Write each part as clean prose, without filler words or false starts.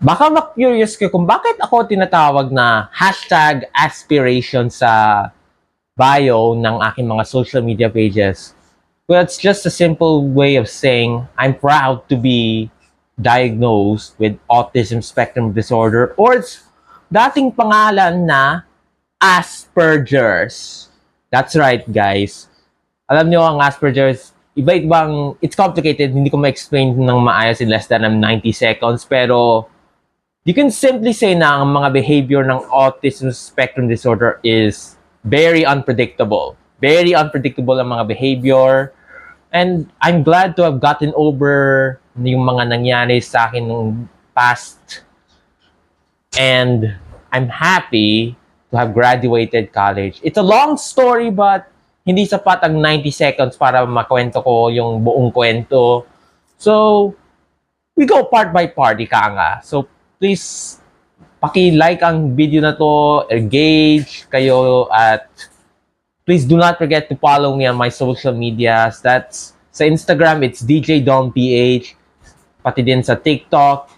Baka ma-curious ka kung bakit ako tinatawag na hashtag aspiration sa bio ng aking mga social media pages. Well, it's just a simple way of saying I'm proud to be diagnosed with autism spectrum disorder, or it's dating pangalan na Asperger's. That's right, guys. Alam nyo, ang Asperger's, iba-ibang, it's complicated, hindi ko ma-explain ng maayos in less than 90 seconds, pero you can simply say na ang mga behavior ng autism spectrum disorder is very unpredictable. Very unpredictable ang mga behavior. And I'm glad to have gotten over yung mga nangyari sa akin nung past. And I'm happy to have graduated college. It's a long story, but hindi sapat ang 90 seconds para makwento ko yung buong kwento. So, we go part by part, ika nga. So, please, paki-like ang video na to, engage kayo, at please do not forget to follow me on my social medias. That's sa Instagram, it's DJ Don PH, pati din sa TikTok,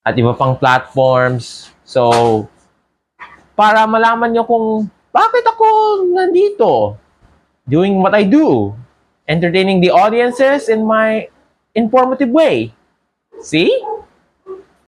at iba pang platforms. So, para malaman nyo kung bakit ako nandito, doing what I do, entertaining the audiences in my informative way. See?